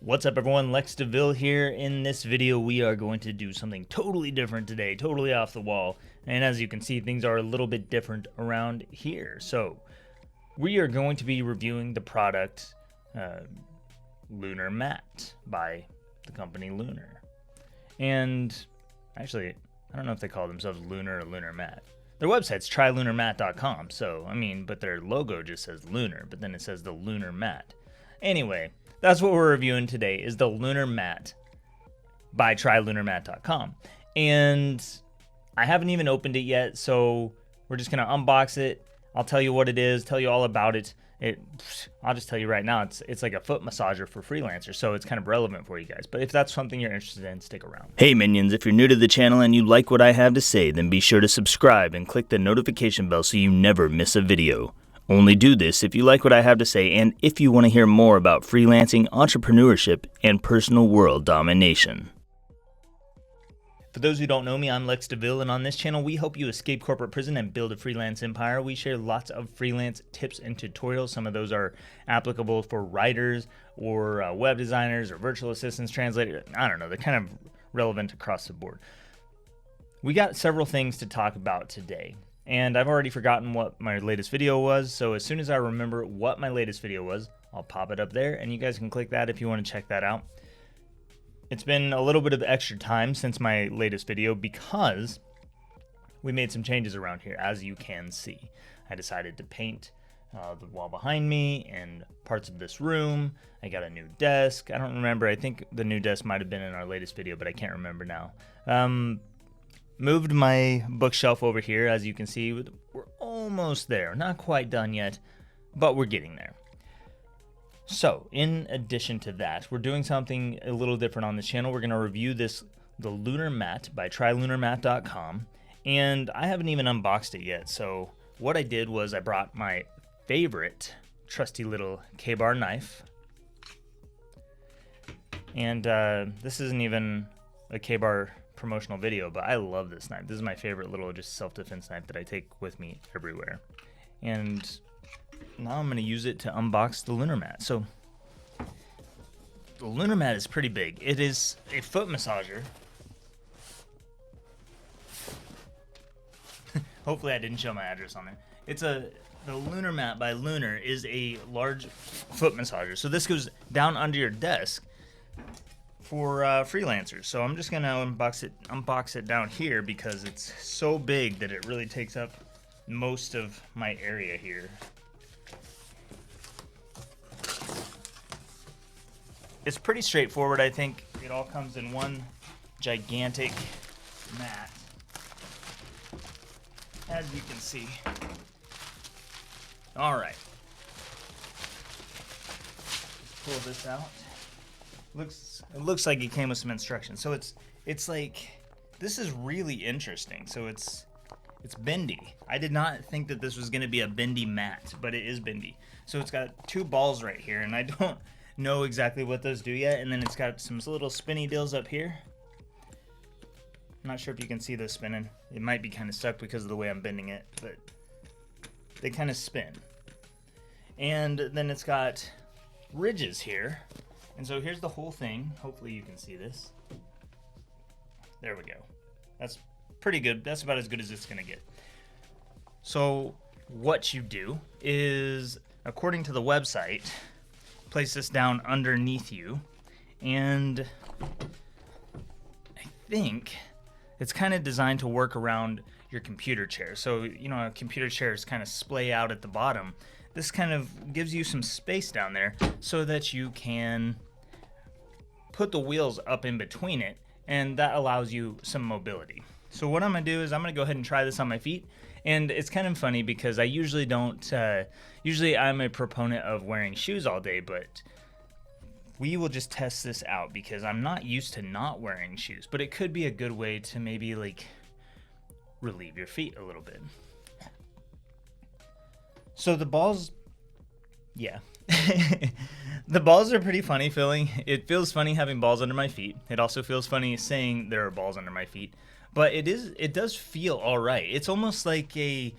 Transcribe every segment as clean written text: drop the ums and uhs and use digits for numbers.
What's up everyone, Lex DeVille here. In this video we are going to do something totally different today, totally off the wall. And as you can see, things are a little bit different around here. So we are going to be reviewing the product Lunar Mat by the company Lunar. And actually, I don't know if they call themselves Lunar or Lunar Mat. Their website's trylunarmat.com, so I mean, but their logo just says Lunar, but then it says the Lunar Mat. Anyway, that's what we're reviewing today, is the Lunar Mat by trylunarmat.com. And I haven't even opened it yet, so we're just going to unbox it. I'll tell you what it is, tell you all about it. I'll just tell you right now, it's like a foot massager for freelancers, so it's kind of relevant for you guys. But if that's something you're interested in, stick around. Hey minions, if you're new to the channel and you like what I have to say, then be sure to subscribe and click the notification bell so you never miss a video. Only do this if you like what I have to say and if you want to hear more about freelancing, entrepreneurship, and personal world domination. For those who don't know me, I'm Lex DeVille, and on this channel we help you escape corporate prison and build a freelance empire. We share lots of freelance tips and tutorials. Some of those are applicable for writers or web designers or virtual assistants, translators. I don't know, they're kind of relevant across the board. We got several things to talk about today. And I've already forgotten what my latest video was, so as soon as I remember what my latest video was, I'll pop it up there, and you guys can click that if you want to check that out. It's been a little bit of extra time since my latest video because we made some changes around here, as you can see. I decided to paint the wall behind me and parts of this room. I got a new desk. I don't remember. I think the new desk might have been in our latest video, but I can't remember now. Moved my bookshelf over here, as you can see. We're almost there. Not quite done yet, but we're getting there. So, in addition to that, we're doing something a little different on this channel. We're going to review the Lunar Mat by trylunarmat.com, and I haven't even unboxed it yet. So, what I did was I brought my favorite trusty little K-bar knife, and this isn't even a K-bar promotional video, but I love this knife. This is my favorite little just self-defense knife that I take with me everywhere. And now I'm going to use it to unbox the Lunar Mat. So the Lunar Mat is pretty big. It is a foot massager. Hopefully I didn't show my address on there. The Lunar Mat by Lunar is a large foot massager. So this goes down under your desk for freelancers. So I'm just gonna unbox it down here because it's so big that it really takes up most of my area here. It's pretty straightforward, I think. It all comes in one gigantic mat, as you can see. All right, pull this out. It looks like it came with some instructions. So it's like, this is really interesting. So it's bendy. I did not think that this was going to be a bendy mat, but it is bendy. So it's got two balls right here, and I don't know exactly what those do yet. And then it's got some little spinny deals up here. I'm not sure if you can see those spinning. It might be kind of stuck because of the way I'm bending it, but they kind of spin. And then it's got ridges here. And so here's the whole thing. Hopefully you can see this. There we go. That's pretty good. That's about as good as it's going to get. So what you do is, according to the website, place this down underneath you. And I think it's kind of designed to work around your computer chair. So, you know, computer chairs kind of splay out at the bottom. This kind of gives you some space down there so that you can put the wheels up in between it, and that allows you some mobility. So what I'm going to do is I'm going to go ahead and try this on my feet. And it's kind of funny because I usually don't, usually I'm a proponent of wearing shoes all day, but we will just test this out because I'm not used to not wearing shoes, but it could be a good way to maybe like relieve your feet a little bit. So the balls, yeah. The balls are pretty funny feeling. It feels funny having balls under my feet. It also feels funny saying there are balls under my feet. But it does feel all right. It's almost like a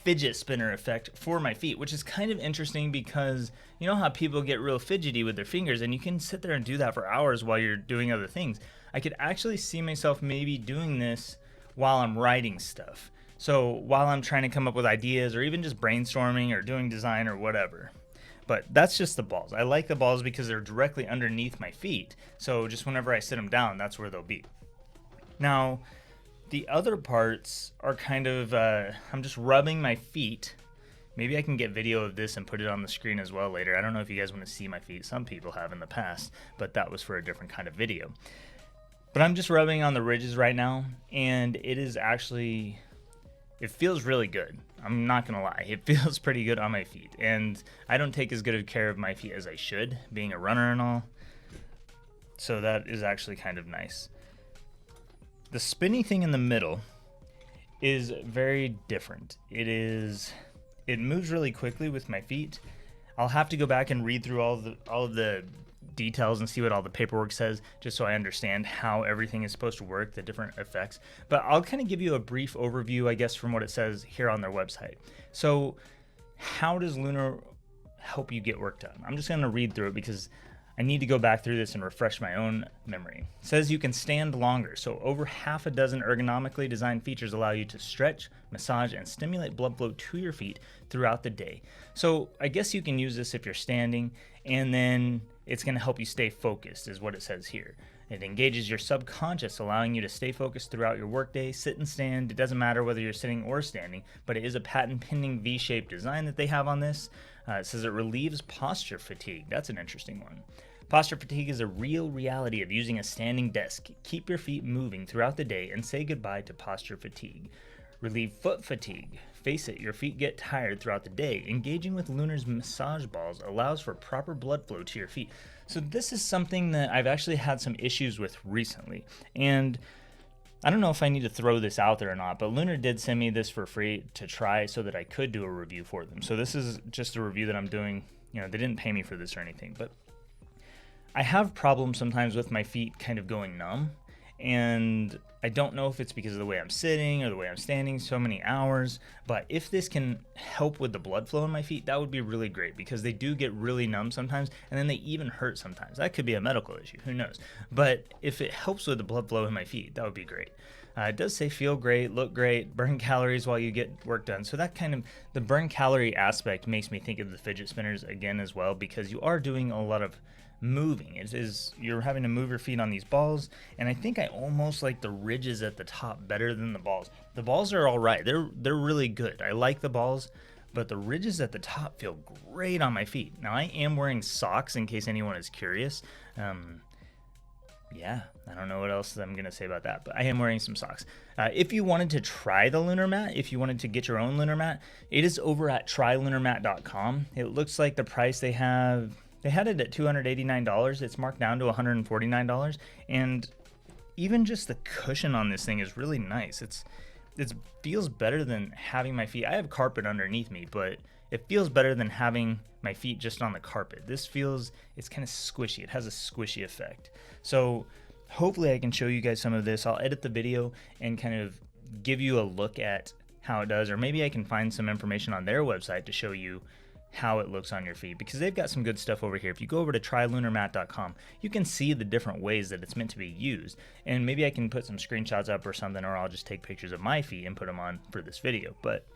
fidget spinner effect for my feet, which is kind of interesting because you know how people get real fidgety with their fingers, and you can sit there and do that for hours while you're doing other things. I could actually see myself maybe doing this while I'm writing stuff. So while I'm trying to come up with ideas or even just brainstorming or doing design or whatever. But that's just the balls. I like the balls because they're directly underneath my feet. So just whenever I sit them down, that's where they'll be. Now, the other parts are kind of, I'm just rubbing my feet. Maybe I can get video of this and put it on the screen as well later. I don't know if you guys want to see my feet. Some people have in the past, but that was for a different kind of video. But I'm just rubbing on the ridges right now, and it is actually, it feels really good. I'm not going to lie. It feels pretty good on my feet, and I don't take as good of care of my feet as I should, being a runner and all. So that is actually kind of nice. The spinny thing in the middle is very different. It moves really quickly with my feet. I'll have to go back and read through all of the details and see what all the paperwork says, just so I understand how everything is supposed to work, the different effects. But I'll kind of give you a brief overview, I guess, from what it says here on their website. So how does Lunar help you get work done? I'm just going to read through it because I need to go back through this and refresh my own memory. It says you can stand longer, so over half a dozen ergonomically designed features allow you to stretch, massage, and stimulate blood flow to your feet throughout the day. So I guess you can use this if you're standing, and then it's going to help you stay focused, is what it says here. It engages your subconscious, allowing you to stay focused throughout your workday. Sit and stand, it doesn't matter whether you're sitting or standing, but it is a patent-pending V-shaped design that they have on this. It says it relieves posture fatigue. That's an interesting one. Posture fatigue is a real reality of using a standing desk. Keep your feet moving throughout the day and say goodbye to posture fatigue. Relieve foot fatigue. Face it, your feet get tired throughout the day. Engaging with Lunar's massage balls allows for proper blood flow to your feet. So this is something that I've actually had some issues with recently. And I don't know if I need to throw this out there or not, but Lunar did send me this for free to try so that I could do a review for them. So this is just a review that I'm doing. You know, they didn't pay me for this or anything, but I have problems sometimes with my feet kind of going numb, and I don't know if it's because of the way I'm sitting or the way I'm standing so many hours, but if this can help with the blood flow in my feet, that would be really great because they do get really numb sometimes, and then they even hurt sometimes. That could be a medical issue, who knows? But if it helps with the blood flow in my feet, that would be great. It does say feel great, look great, burn calories while you get work done. So that kind of, the burn calorie aspect makes me think of the fidget spinners again as well, because you are doing a lot of moving. It is, you're having to move your feet on these balls, and I think I almost like the ridges at the top better than the balls. The balls are all right. They're really good. I like the balls, but the ridges at the top feel great on my feet. Now I am wearing socks in case anyone is curious. Yeah, I don't know what else I'm going to say about that, but I am wearing some socks. If you wanted to try the Lunar mat, if you wanted to get your own Lunar mat, it is over at trylunarmat.com. It looks like the price they had it at $289. It's marked down to $149, and even just the cushion on this thing is really nice. It feels better than having my feet. I have carpet underneath me, but it feels better than having my feet just on the carpet. This feels, it's kind of squishy. It has a squishy effect. So hopefully I can show you guys some of this. I'll edit the video and kind of give you a look at how it does, or maybe I can find some information on their website to show you how it looks on your feet, because they've got some good stuff over here. If you go over to trylunarmat.com, you can see the different ways that it's meant to be used, and maybe I can put some screenshots up or something, or I'll just take pictures of my feet and put them on for this video. But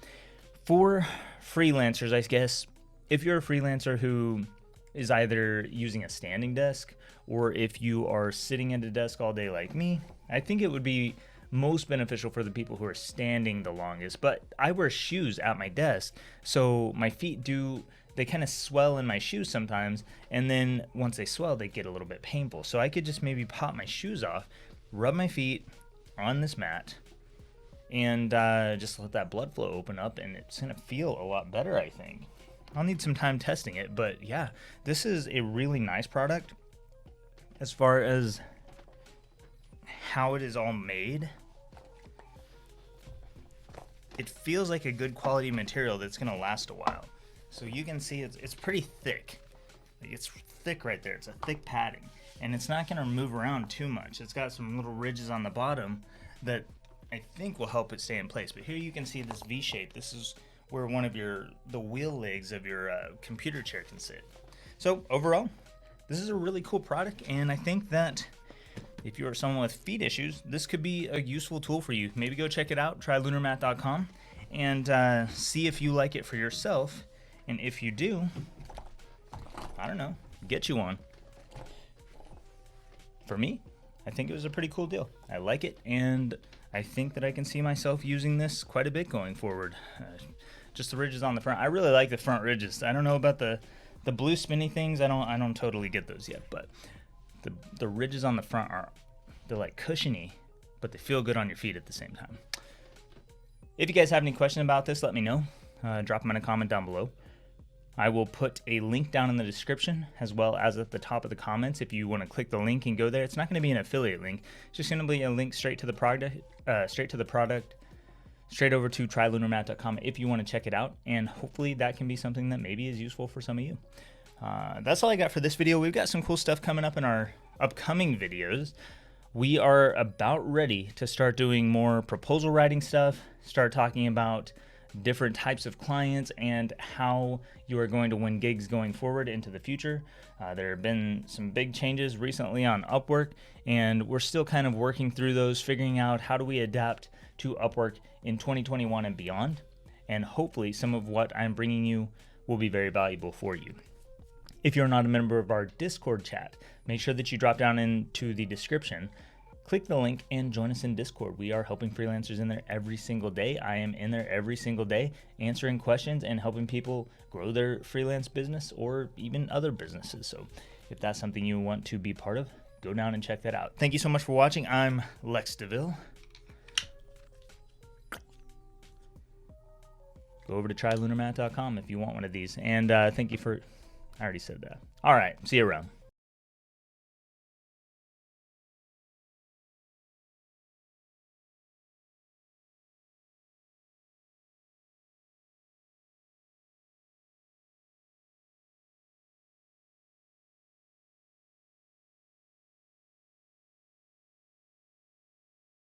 for freelancers, I guess, if you're a freelancer who is either using a standing desk, or if you are sitting at a desk all day like me, I think it would be most beneficial for the people who are standing the longest. But I wear shoes at my desk, so my feet they kind of swell in my shoes sometimes, and then once they swell, they get a little bit painful. So I could just maybe pop my shoes off, rub my feet on this mat, and just let that blood flow open up, and it's gonna feel a lot better, I think. I'll need some time testing it, but yeah, this is a really nice product as far as how it is all made. It feels like a good quality material that's gonna last a while. So you can see it's pretty thick. It's thick right there. It's a thick padding, and it's not gonna move around too much. It's got some little ridges on the bottom that I think will help it stay in place. But here you can see this V shape. This is where one of the wheel legs of your computer chair can sit. So overall, this is a really cool product, and I think that if you are someone with feet issues, this could be a useful tool for you. Maybe go check it out, try lunarmat.com, and see if you like it for yourself. And if you do, I don't know, get you one. For me, I think it was a pretty cool deal. I like it, and I think that I can see myself using this quite a bit going forward. Just the ridges on the front. I really like the front ridges. I don't know about the blue spinny things. I don't totally get those yet, but the ridges on the front they're like cushiony, but they feel good on your feet at the same time. If you guys have any questions about this, let me know. Drop them in a comment down below. I will put a link down in the description as well as at the top of the comments if you want to click the link and go there. It's not going to be an affiliate link. It's just going to be a link straight to the product, straight over to trylunarmat.com if you want to check it out. And hopefully that can be something that maybe is useful for some of you. That's all I got for this video. We've got some cool stuff coming up in our upcoming videos. We are about ready to start doing more proposal writing stuff, start talking about different types of clients and how you are going to win gigs going forward into the future. There have been some big changes recently on Upwork, and we're still kind of working through those, figuring out how do we adapt to Upwork in 2021 and beyond. And hopefully some of what I'm bringing you will be very valuable for you. If you're not a member of our Discord chat, make sure that you drop down into the description, click the link, and join us in Discord. We are helping freelancers in there every single day. I am in there every single day answering questions and helping people grow their freelance business or even other businesses. So if that's something you want to be part of, go down and check that out. Thank you so much for watching. I'm Lex DeVille. Go over to trylunarmat.com if you want one of these. And thank you for... I already said that. All right. See you around.